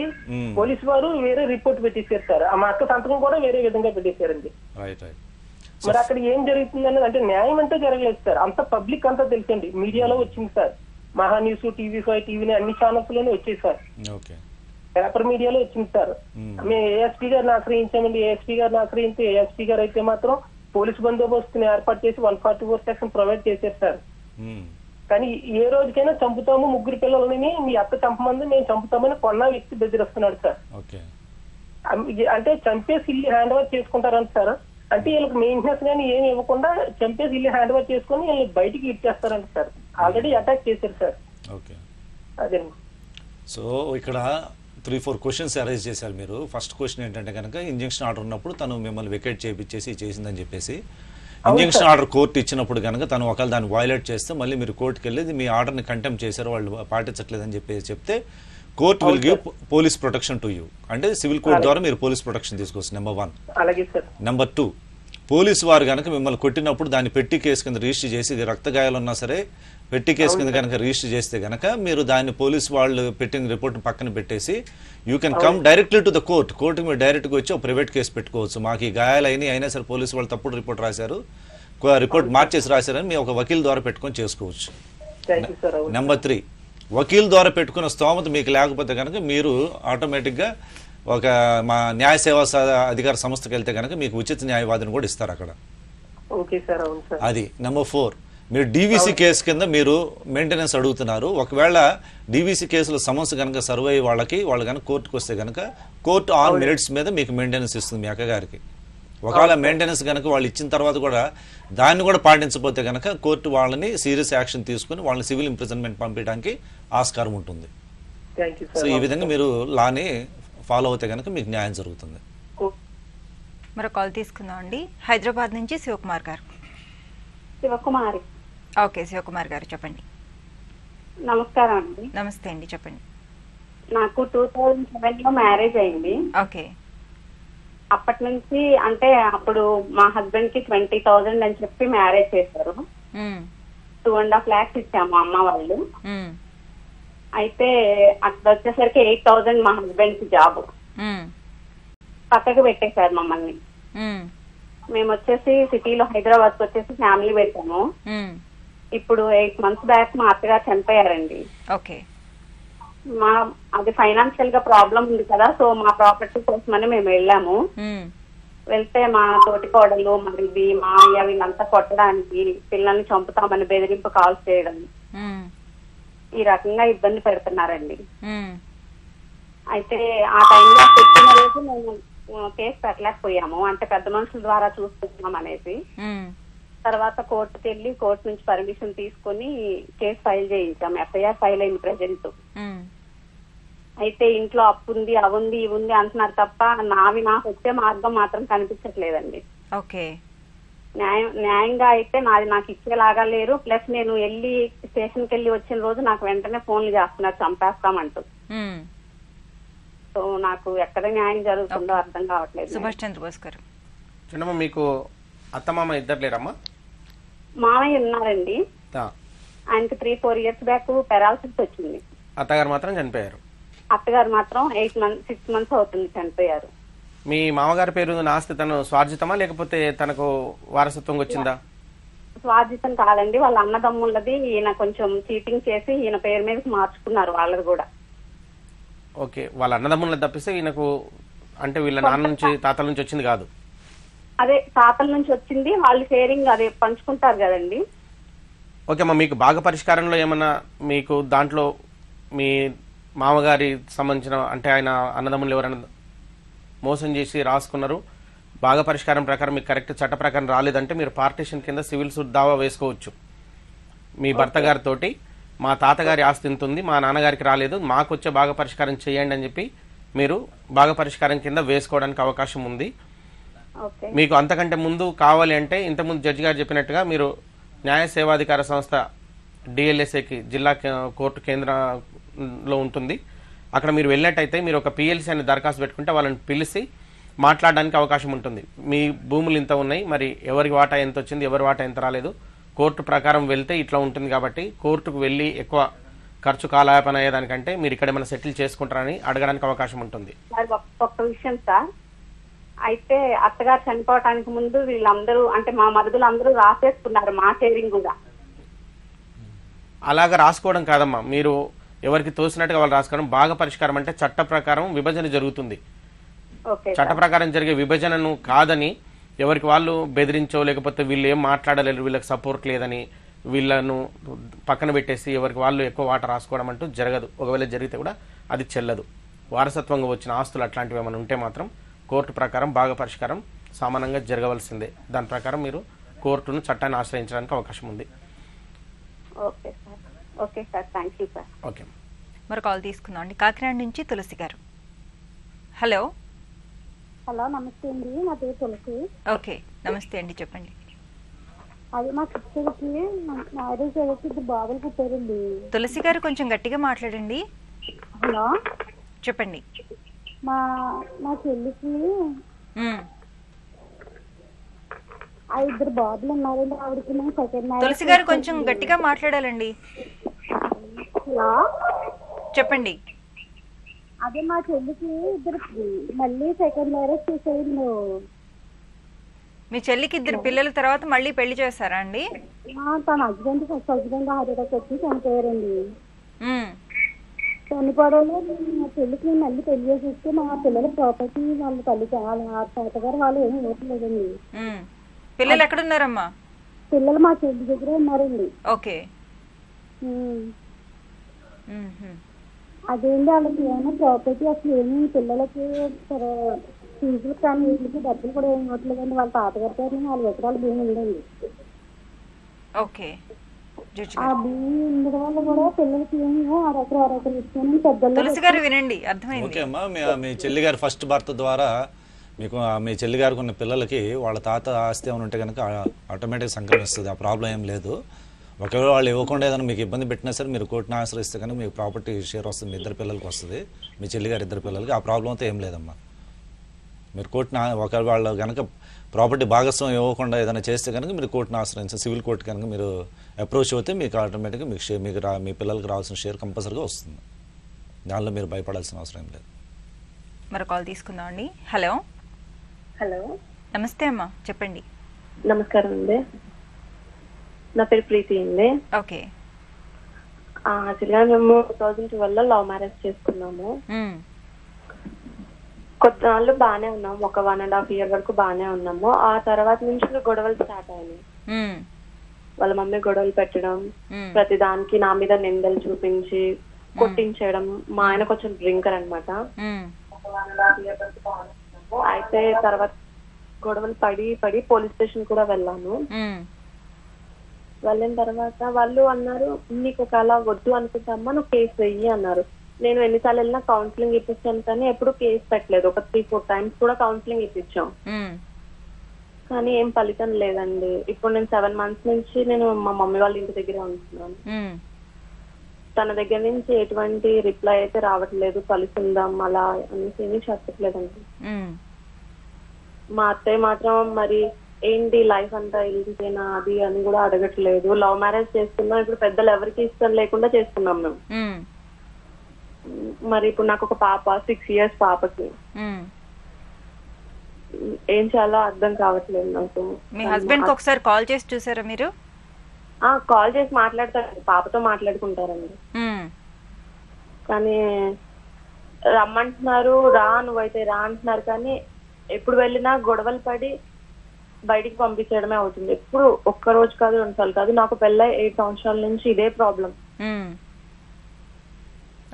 పోలీసు వారు వేరే రిపోర్ట్ పెట్టేశారు సార్. మా అక్క సంతకం కూడా వేరే విధంగా పెట్టేశారండి. మరి అక్కడ ఏం జరుగుతుంది అన్నది అంటే న్యాయం అంటే జరగలేదు సార్. అంత పబ్లిక్ అంతా తెలుసండి, మీడియాలో వచ్చింది సార్, మహా న్యూస్, TV5, టీవీ అన్ని ఛానల్స్ లోనే వచ్చేది సార్, పేపర్ మీడియాలో వచ్చింది సార్. మేము ఏఎస్పీ గారిని ఆశ్రయించామండి. ఏఎస్పీ గారిని ఆశ్రయించి ఏఎస్పీ గారు అయితే మాత్రం పోలీసు బందోబస్తుని ఏర్పాటు చేసి 144 సెక్షన్ ప్రొవైడ్ చేశారు సార్. కానీ ఏ రోజుకైనా చంపుతాము, 3 పిల్లలని మీ అత్త చంపమంది, మేము చంపుతామని కొన్న వ్యక్తి బెదిరిస్తున్నాడు సార్. అంటే చంపేసి ఇల్లు హ్యాండ్ ఓవర్ చేసుకుంటారంట సార్. అంటే వీళ్ళకి మెయింటెనెన్స్ కానీ ఏమి ఇవ్వకుండా చంపేసి ఇల్లు హ్యాండ్ ఓవర్ చేసుకుని వీళ్ళకి బయటికి ఇచ్చేస్తారంట సార్. ఆల్రెడీ అటాక్ చేశారు సార్. అదే. సో ఇక్కడ 3-4 క్వశ్చన్స్ అరైజ్ చేశారు మీరు. ఫస్ట్ క్వశ్చన్ ఏంటంటే కనుక ఇంజక్షన్ ఆర్డర్ ఉన్నప్పుడు తను మిమ్మల్ని వెకేట్ చేయించేసి చేసిందని చెప్పేసి ఇంజక్షన్ ఆర్డర్ కోర్టు ఇచ్చినప్పుడు కనుక తను ఒకవేళ దాన్ని వైలేట్ చేస్తే మళ్ళీ మీరు కోర్టుకి వెళ్ళి మీ ఆర్డర్ని కంటెంప్ట్ చేశారు, వాళ్ళు పాటించట్లేదని చెప్పేసి చెప్తే court will give police protection to you. అంటే సివిల్ కోర్టు ద్వారా మీరు పోలీస్ ప్రొటెక్షన్ తీసుకోవచ్చు, నెంబర్ 1. నెంబర్ 2, పోలీసు వారు కనుక మిమ్మల్ని కొట్టినప్పుడు దాన్ని పెట్టి కేసు కింద రిజిస్టర్ చేసి రక్త గాయాలు ఉన్నా సరే పెట్టి కేసు కింద కనుక రిజిస్టర్ చేస్తే కనుక మీరు దాన్ని పోలీసు వాళ్ళు పెట్టిన రిపోర్ట్ పక్కన పెట్టేసి you can come directly to the court. కోర్టుకి మీరు డైరెక్ట్గా వచ్చి ఒక ప్రైవేట్ కేసు పెట్టుకోవచ్చు. మాకు ఈ గాయాలు అయినా సరే పోలీసు వాళ్ళు తప్పుడు రిపోర్ట్ రాశారు, రిపోర్ట్ మార్చేసి రాశారని మీరు ఒక వకీల్ ద్వారా పెట్టుకొని చేసుకోవచ్చు. నెంబర్ 3, వకీల్ ద్వారా పెట్టుకున్న స్తోమత మీకు లేకపోతే కనుక మీరు ఆటోమేటిక్గా ఒక మా న్యాయ సేవా అధికార సంస్థకి వెళ్తే కనుక మీకు ఉచిత న్యాయవాదిని కూడా ఇస్తారు అక్కడ. అది. నెంబర్ 4, మీరు డీవీసీ కేసు కింద మీరు మెయింటెనెన్స్ అడుగుతున్నారు. ఒకవేళ డీవీసీ కేసులో సమస్య కనుక సర్వే వాళ్ళు కనుక కోర్టుకు వస్తే కనుక కోర్టు ఆన్ మెరిట్స్ మీద మీకు మెయింటెనెన్స్ ఇస్తుంది మీ అక్కగారికి. ఒకవేళ మెయింటెనెన్స్ కనుక వాళ్ళు ఇచ్చిన తర్వాత కూడా దాన్ని కూడా పాటించకపోతే కనుక కోర్టు వాళ్ళని సీరియస్ యాక్షన్ తీసుకుని వాళ్ళని సివిల్ ఇంప్రిజన్మెంట్ పంపించడానికి ఆస్కారం ఉంటుంది. సో ఈ విధంగా మీరు లాని ఫాలో అవుతే కనుక మీకు న్యాయం జరుగుతుంది. మరో కాల్ తీసుకుందాం అండి. హైదరాబాద్ నుంచి శివకుమార్ గారు. శివకుమారి. ఓకే శివకుమార్ గారు చెప్పండి. నమస్కారం అండి. నమస్తే అండి, చెప్పండి. నాకు 2007 లో మ్యారేజ్ అయింది. ఓకే. అప్పటి నుంచి అంటే అప్పుడు మా హస్బెండ్ కి 20,000 అని చెప్పి మ్యారేజ్ చేశారు. 2.5 lakhs ఇచ్చాము అమ్మ వాళ్ళు. అయితే అక్కడ వచ్చేసరికి 8,000 మా హస్బెండ్ కి జాబ్ పక్కకు పెట్టేశారు మమ్మల్ని. మేము వచ్చేసి సిటీలో హైదరాబాద్ కి వచ్చేసి ఫ్యామిలీ పెట్టాము. ఇప్పుడు 8 months బ్యాక్ మా అత్తగారు చనిపోయారండి. అది ఫైనాన్షియల్ గా ప్రాబ్లం ఉంది కదా, సో మా ప్రాపర్టీ కోసమని మేము వెళ్ళాము. వెళ్తే మా తోటి కోడలు మరి మామయ్య వీళ్ళంతా కొట్టడానికి, పిల్లల్ని చంపుతామని బెదిరింపు కాల్స్ చేయడం, ఈ రకంగా ఇబ్బంది పెడుతున్నారండి. అయితే ఆ టైంలో పెట్టిన రోజు మేము కేసు పెట్టలేకపోయాము, అంటే పెద్ద మనుషుల ద్వారా చూసుకుంటున్నాం అనేసి. తర్వాత కోర్టుకి వెళ్ళి కోర్టు నుంచి పర్మిషన్ తీసుకుని కేసు ఫైల్ చేయించాం. ఎఫ్ఐఆర్ ఫైల్ అయింది ప్రెజెంట్. అయితే ఇంట్లో అప్పు ఉంది, అవుంది, ఇవి ఉంది అంటున్నారు తప్ప నాకు వచ్చే మార్గం మాత్రం కనిపించట్లేదండి. ఓకే, న్యాయంగా అయితే నాకు ఇచ్చేలాగా లేరు. ప్లస్ నేను వెళ్ళి స్టేషన్కి వెళ్ళి వచ్చిన రోజు నాకు వెంటనే ఫోన్లు చేస్తున్నారు చంపేస్తామంటూ. సో నాకు ఎక్కడ న్యాయం జరుగుతుందో అర్థం కావట్లేదు. సుభాష్ చంద్రబోస్ గారు, చిన్నమ్మ మీకు అత్తమామ ఇద్దరు లేరమ్మా? మామయ్య ఉన్నారండి, ఆయనకి 3-4 years బ్యాక్ పెరాలసిస్ వచ్చింది. అత్తగారు మాత్రం చనిపోయారు. అత్తగారు మాత్రం 6 months అవుతుంది చనిపోయారు. మీ మామగారి పేరు ఆస్తి తను స్వార్జితమా లేకపోతే తనకు వారసత్వం వచ్చిందా? స్వార్జితం కాదండి, వాళ్ళ అన్నదమ్ములది. ఈయన కొంచెం చీటింగ్ చేసి ఈయన పేరు మీద మార్చుకున్నారు వాళ్ళది కూడా. ఓకే, వాళ్ళ అన్నదమ్ములను తప్పిస్తే ఈయనకు అంటే వీళ్ళ నాన్న నుంచి తాతల నుంచి వచ్చింది కాదు? అదే తాతల నుంచి వచ్చింది, వాళ్ళు షేరింగ్ అదే పంచుకుంటారు కదండి. ఓకే అమ్మా, మీకు భాగ పరిష్కారంలో ఏమన్నా మీకు దాంట్లో మీ మామగారి సంబంధించిన అంటే ఆయన అన్నదమ్ములు ఎవరైనా మోసం చేసి రాసుకున్నారు, భాగ పరిష్కారం ప్రకారం మీకు కరెక్ట్ చట్ట ప్రకారం రాలేదంటే మీరు పార్టీషన్ కింద సివిల్ సూట్ దావా వేసుకోవచ్చు. మీ భర్త గారితోటి మా తాతగారి ఆస్తి ఇంత ఉంది, మా నాన్నగారికి రాలేదు, మాకు వచ్చే భాగ పరిష్కారం చేయండి అని చెప్పి మీరు భాగ పరిష్కారం కింద వేసుకోవడానికి అవకాశం ఉంది. మీకు అంతకంటే ముందు కావాలి అంటే ఇంతకుముందు జడ్జి గారు చెప్పినట్టుగా మీరు న్యాయ సేవాధికార సంస్థ డిఎల్ఎస్ఏకి జిల్లా కోర్టు కేంద్రంలో ఉంటుంది, అక్కడ మీరు వెళ్ళినట్టయితే మీరు ఒక పిఎల్సీ అనే దరఖాస్తు పెట్టుకుంటే వాళ్ళని పిలిచి మాట్లాడడానికి అవకాశం ఉంటుంది. మీ భూములు ఇంత ఉన్నాయి, మరి ఎవరి వాటా ఎంత వచ్చింది, ఎవరి వాటా ఎంత రాలేదు, కోర్టు ప్రకారం వెళ్తే ఇట్లా ఉంటుంది కాబట్టి కోర్టుకు వెళ్ళి ఎక్కువ ఖర్చు కాలాపన అయ్యేదానికంటే మీరు ఇక్కడ ఏమైనా సెటిల్ చేసుకుంటారని అడగడానికి అవకాశం ఉంటుంది. ఒక్క విషయం సార్, అయితే అత్తగారు చనిపోవటానికి ముందు వీళ్ళందరూ అంటే మా మరుదులందరూ రాసేసుకున్నారు మా షేరింగ్ కూడా. అలాగా రాసుకోవడం కాదమ్మా, మీరు ఎవరికి తోసినట్టుగా వాళ్ళు రాసుకోవడం. భాగ పరిష్కారం అంటే చట్ట ప్రకారం విభజన జరుగుతుంది. చట్ట ప్రకారం జరిగే విభజనను కాదని ఎవరికి వాళ్ళు బెదిరించో లేకపోతే వీళ్ళు ఏం మాట్లాడలేరు, వీళ్ళకి సపోర్ట్ లేదని వీళ్ళను పక్కన పెట్టేసి ఎవరికి వాళ్ళు ఎక్కువ వాట రాసుకోవడం అంటూ జరగదు. ఒకవేళ జరిగితే కూడా అది చెల్లదు. వారసత్వంగా వచ్చిన ఆస్తులు అట్లాంటివి ఏమైనా ఉంటే మాత్రం కోర్టు ప్రకారం భాగ పరిష్కారం సమానంగా జరగవలసిందే. దాని ప్రకారం మీరు కోర్టును చట్టాన్ని ఆశ్రయించడానికి అవకాశం ఉంది. Okay sir, thank you sir. Okay, మరి కాల్ తీసుకుందాం అండి. కాకినాడ నుంచి తులసి గారు. హలో. హలో, నమస్తే అండి, నా పేరు తులసి. ఓకే, నమస్తే అండి, చెప్పండి. అది మా సిస్టర్కి మ్యారేజ్ అయ్యేసి 2 బాబులు పుట్టారండి. తులసి గారు కొంచెం గట్టిగా మాట్లాడండి. హలో, చెప్పండి. మా చెల్లికి 2 బాబులు ఉన్నారండి. ఆవిడకి మేము సెకండ్ మ్యారేజ్. తులసి గారు కొంచెం గట్టిగా మాట్లాడాలండి. హలో, చెప్పండి. అదే మా చెల్లికి 2 మళ్ళీ సెకండ్ మ్యారేజ్ చేసేయండి. మీ చెల్లికి 2 పిల్లల తర్వాత మళ్ళీ పెళ్లి చేశారా అండి? తన husband first husband heart attack వచ్చి చనిపోయారండి. చనిపోవడంలో మా చెల్లికి మళ్ళీ పెళ్లి చేసి ఇస్తే మా పిల్లల ప్రాపర్టీ వాళ్ళ తల్లి వాళ్ళ తాతగారు వాళ్ళు ఏమి ఇవ్వట్లేదండి. పిల్లలు ఎక్కడున్నారమ్మా? పిల్లలు మా చెల్లి దగ్గరే ఉన్నారండి. ఓకే, అదేంటి వాళ్ళకి ఏమైనా ప్రాపర్టీ అసలు ఏమి పిల్లలకి ఫీజులు కానీ వీటికి డబ్బులు కూడా ఏమి ఇవ్వట్లేదండి. వాళ్ళ తాతగారి పేరు 4 ఎకరాల భూమి ఉందండి. ఓకే, ఆ భూమి ఉండడం వల్ల కూడా పిల్లలకి ఏమి 6 ఎకరాలు ఇచ్చాను. పెద్దలు తులసి గారు వినండి, అర్థమైంది. ఓకే అమ్మా, మీ చెల్లి గారి ఫస్ట్ భర్త ద్వారా మీకు మీ చెల్లి గారికి ఉన్న పిల్లలకి వాళ్ళ తాత ఆస్తి ఏమైనా ఉంటే కనుక ఆటోమేటిక్గా సంక్రమిస్తుంది. ఆ ప్రాబ్లం ఏం లేదు. ఒకవేళ వాళ్ళు ఇవ్వకుండా ఏదైనా మీకు ఇబ్బంది పెట్టినా సరే మీరు కోర్టుని ఆశ్రయిస్తే కనుక మీకు ప్రాపర్టీ షేర్ వస్తుంది. మీ 2 పిల్లలకి వస్తుంది, మీ చెల్లి గారి 2 పిల్లలకి. ఆ ప్రాబ్లం అయితే ఏం లేదమ్మా. మీరు కోర్టుని ఒకవేళ వాళ్ళు కనుక ప్రాపర్టీ భాగస్వామ్యం ఇవ్వకుండా ఏదైనా చేస్తే కనుక మీరు కోర్టుని ఆశ్రయించాలి. సివిల్ కోర్టు కనుక మీరు అప్రోచ్ అవుతే మీకు ఆటోమేటిక్గా మీకు మీ పిల్లలకి రావాల్సిన షేర్ కంపల్సరీగా వస్తుంది. దానిలో మీరు భయపడాల్సిన అవసరం లేదు. మరి కాల్ తీసుకుందాం అండి. హలో. హలో, నమస్తే అమ్మా, చెప్పండి. నమస్కారం అండి, నా పేరు ప్రీతి అండి. ఓకే, యాక్చువల్గా మేము 2012లో లవ్ మ్యారేజ్ చేసుకున్నాము. కొద్దినాళ్ళు బాగానే ఉన్నాం, ఒక 1.5 year వరకు బాగానే ఉన్నాము. ఆ తర్వాత నుంచి గొడవలు స్టార్ట్ అయినాయి. వాళ్ళ మమ్మీ గొడవలు పెట్టడం, ప్రతి దానికి నా మీద నిందలు చూపించి కొట్టించడం. మా ఆయన కొంచెం డ్రింకర్ అనమాట. అయితే తర్వాత గొడవలు పడి పోలీస్ స్టేషన్ కూడా వెళ్ళాను. వెళ్ళిన తర్వాత వాళ్ళు అన్నారు, నీకు ఒక అలా వద్దు అనుకుంటామా, నువ్వు కేసు వెయ్యి అన్నారు. నేను ఎన్నిసార్లు వెళ్ళినా కౌన్సిలింగ్ ఇప్పించాను కానీ ఎప్పుడు కేసు పెట్టలేదు. ఒక 3-4 times కూడా కౌన్సిలింగ్ ఇప్పించాం కానీ ఏం ఫలితం లేదండి. ఇప్పుడు నేను 7 months నుంచి నేను మా మమ్మీ వాళ్ళ ఇంటి దగ్గర ఉంటున్నాను. తన దగ్గర నుంచి ఎటువంటి రిప్లై అయితే రావట్లేదు, కలుసుందాం అలా అనేసి ఏమీ చెప్పట్లేదండి. మా అత్తయ్య మాత్రం మరి ఏంటి లైఫ్ అంతా ఇంతేనా అది అని కూడా అడగట్లేదు. లవ్ మ్యారేజ్ చేసుకున్నాం, ఇప్పుడు పెద్దలు ఎవరికి ఇష్టం లేకుండా చేసుకున్నాం మేము. మరి ఇప్పుడు నాకు ఒక పాప, 6 years పాపకి. ఏం చేయాలో అర్థం కావట్లేదు నాకు. మీ హస్బెండ్ కి ఒకసారి కాల్ చేసి చూసారా మీరు? కాల్ చేసి మాట్లాడతారు, పాపతో మాట్లాడుకుంటారండి. కానీ రమ్మంటున్నారు, రా నువ్వైతే రా అంటున్నారు కానీ ఎప్పుడు వెళ్ళినా గొడవలు పడి బయటికి పంపించడమే అవుతుంది. ఎప్పుడు ఒక్క రోజు కాదు 2 సార్లు కాదు, నాకు పెళ్ళై 8 సంవత్సరాల నుంచి ఇదే ప్రాబ్లం.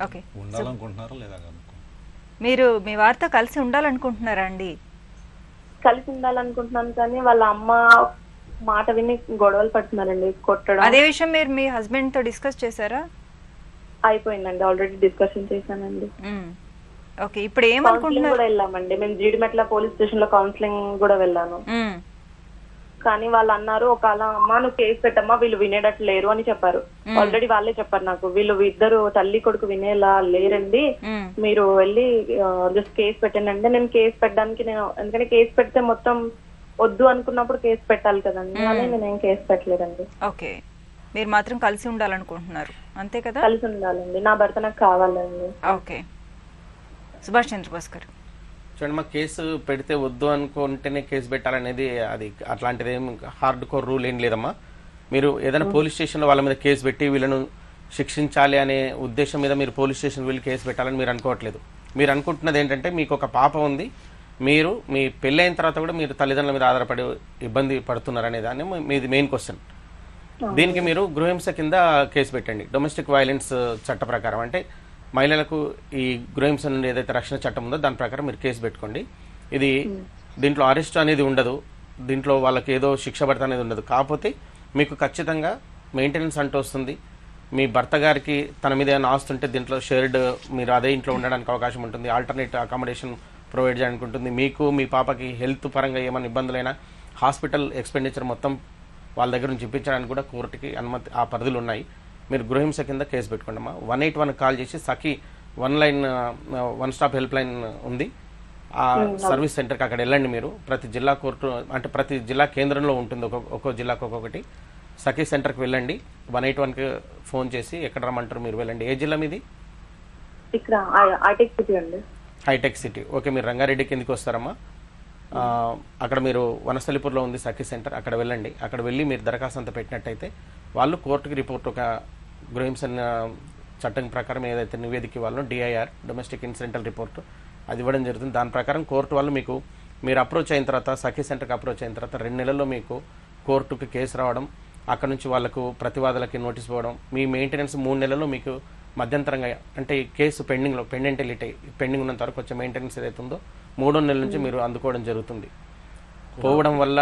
ఓకే, ఉండాలనుకుంటున్నారా లేదా? మీరు మీ వారితో కలిసి ఉండాలనుకుంటున్నారా అండి? కలిసి ఉండాలనుకుంటున్నాను కానీ వాళ్ళ అమ్మ మాట విని గొడవలు పడుతున్నారండి, కొట్టడం. అదే విషయం మీరు మీ హస్బెండ్ తో డిస్కస్ చేశారా? అయిపోయిందండి, ఆల్రెడీ డిస్కషన్ చేశానండి. ఓకే, ఇప్పుడు ఏమనుకుంటున్నారు? కూడా వెళ్ళామండి మేము, జీడిమెట్ల పోలీస్ స్టేషన్ లో కౌన్సిలింగ్ కూడా వెళ్ళాను. కానీ వాళ్ళు అన్నారు, ఒకవేళ అమ్మ నువ్వు కేసు పెట్టమ్మా, వీళ్ళు వినేటట్లేరు అని చెప్పారు. ఆల్రెడీ వాళ్ళే చెప్పారు నాకు, వీళ్ళు ఇద్దరు తల్లి కొడుకు వినేలా లేరండి, మీరు వెళ్ళి జస్ట్ కేసు పెట్టండి అంటే. నేను కేసు పెట్టడానికి ఎందుకంటే కేసు పెడితే మొత్తం వద్దు అనుకున్నప్పుడు కేసు పెట్టాలి కదండి, అని నేనేం కేసు పెట్టలేదండి. ఓకే, మీరు మాత్రం కలిసి ఉండాలనుకుంటున్నారు అంతే కదా? కలిసి ఉండాలండి, నా భర్త నాకు కావాలండి. ఓకే, సుభాష్ చంద్రబోస్ గారు చూడండి, మా కేసు పెడితే వద్దు అనుకుంటేనే కేసు పెట్టాలనేది అది అట్లాంటిది ఏం హార్డ్ కోర్ రూల్ ఏం లేదమ్మా. మీరు ఏదైనా పోలీస్ స్టేషన్లో వాళ్ళ మీద కేసు పెట్టి వీళ్ళను శిక్షించాలి అనే ఉద్దేశం మీద మీరు పోలీస్ స్టేషన్ వెళ్ళి కేసు పెట్టాలని మీరు అనుకోవట్లేదు. మీరు అనుకుంటున్నది ఏంటంటే, మీకు ఒక పాప ఉంది, మీరు మీ పెళ్ళైన తర్వాత కూడా మీరు తల్లిదండ్రుల మీద ఆధారపడి ఇబ్బంది పడుతున్నారు అనే దాన్ని మీది మెయిన్ క్వశ్చన్. దీనికి మీరు గృహహింస కింద కేసు పెట్టండి. డొమెస్టిక్ వైలెన్స్ చట్ట ప్రకారం, అంటే మహిళలకు ఈ గృహహింస నుండి ఏదైతే రక్షణ చట్టం ఉందో దాని ప్రకారం మీరు కేసు పెట్టుకోండి. ఇది దీంట్లో అరెస్ట్ అనేది ఉండదు, దీంట్లో వాళ్ళకి ఏదో శిక్ష పడత అనేది ఉండదు. కాకపోతే మీకు ఖచ్చితంగా మెయింటెనెన్స్ అంటూ వస్తుంది. మీ భర్త గారికి తన మీద ఏమైనా ఆస్తుంటే దీంట్లో షేర్డ్ మీరు అదే ఇంట్లో ఉండడానికి అవకాశం ఉంటుంది. ఆల్టర్నేట్ అకామిడేషన్ ప్రొవైడ్ చేయడానికి ఉంటుంది. మీకు మీ పాపకి హెల్త్ పరంగా ఏమైనా ఇబ్బందులైనా హాస్పిటల్ ఎక్స్పెండిచర్ మొత్తం వాళ్ళ దగ్గర నుంచి ఇప్పించడానికి కూడా కోర్టుకి అనుమతి ఆ పరిధులు ఉన్నాయి. మీరు గృహహింస కింద కేసు పెట్టుకోండి అమ్మా. 181 కాల్ చేసి సఖీ 1 స్టాప్ హెల్ప్ లైన్ ఉంది, ఆ సర్వీస్ సెంటర్కి అక్కడ వెళ్ళండి. మీరు ప్రతి జిల్లా కోర్టు అంటే ప్రతి జిల్లా కేంద్రంలో ఉంటుంది, ఒక్కో జిల్లాకు ఒక్కొక్కటి. సఖీ సెంటర్కి వెళ్ళండి, 181కి ఫోన్ చేసి ఎక్కడ రమ్మంటారు మీరు వెళ్ళండి. ఏ జిల్లా మీది? ఇక్కడ హైటెక్ సిటీ అండి. Hitech city. ఓకే, మీరు రంగారెడ్డి కిందకి వస్తారమ్మా. అక్కడ మీరు వనస్థలిపూర్లో ఉంది సఖీ సెంటర్, అక్కడ వెళ్ళండి. అక్కడ వెళ్ళి మీరు దరఖాస్తు అంతా పెట్టినట్టయితే వాళ్ళు కోర్టుకి రిపోర్ట్, ఒక గృహహింస చట్టం ప్రకారం ఏదైతే నివేదిక ఇవ్వాలో డిఐఆర్ డొమెస్టిక్ ఇన్సిడెంటల్ రిపోర్ట్ అది ఇవ్వడం జరుగుతుంది. దాని ప్రకారం కోర్టు వాళ్ళు మీరు అప్రోచ్ అయిన తర్వాత, సఖీ సెంటర్కి అప్రోచ్ అయిన తర్వాత 2 నెలల్లో మీకు కోర్టుకి కేసు రావడం, అక్కడ నుంచి వాళ్ళకు ప్రతివాదులకి నోటీస్ పోవడం, మీ మెయింటెనెన్స్ 3 నెలల్లో మీకు మధ్యంతరంగా, అంటే కేసు పెండింగ్ ఉన్నంత వరకు వచ్చే మెయింటెనెన్స్ ఏదైతే ఉందో 3వ నెలల నుంచి మీరు అందుకోవడం జరుగుతుంది. పోవడం వల్ల,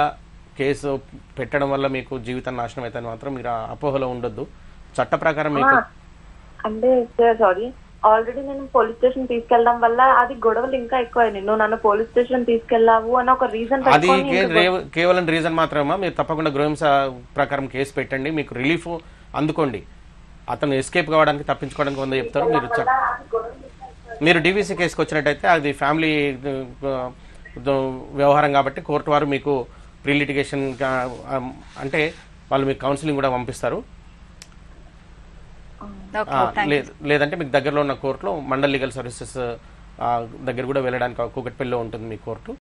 కేసు పెట్టడం వల్ల మీకు జీవితం నాశనం అవుతుంది మాత్రం మీరు అపోహలో ఉండొద్దు. చట్ట ప్రకారం మీకు అంటే సారీ, ఆల్రెడీ నేను పోలీస్ స్టేషన్ తీసుకెళ్ళడం వల్ల అది గొడవలు ఇంకా ఎక్కువైంది. నువ్వు నన్ను పోలీస్ స్టేషన్ తీసుకెళ్ళావు అని ఒక రీజన్, అది కేవలం రీజన్ మాత్రమే. మీరు తప్పకుండా గృహహింస ప్రకారం కేసు పెట్టండి, మీకు రిలీఫ్ అందుకోండి. అతను ఎస్కేప్ కావడానికి, తప్పించుకోవడానికి 100 చెప్తారు. మీరు డీవీసీ కేసుకు వచ్చినట్టయితే అది ఫ్యామిలీ వ్యవహారం కాబట్టి కోర్టు వారు మీకు ప్రీ లిటిగేషన్ అంటే వాళ్ళు మీకు కౌన్సిలింగ్ కూడా పంపిస్తారు. లేదంటే మీకు దగ్గరలో ఉన్న కోర్టులో మండల్ లీగల్ సర్వీసెస్ దగ్గర కూడా వెళ్ళడానికి కూకట్పల్లిలో ఉంటుంది మీ కోర్టు.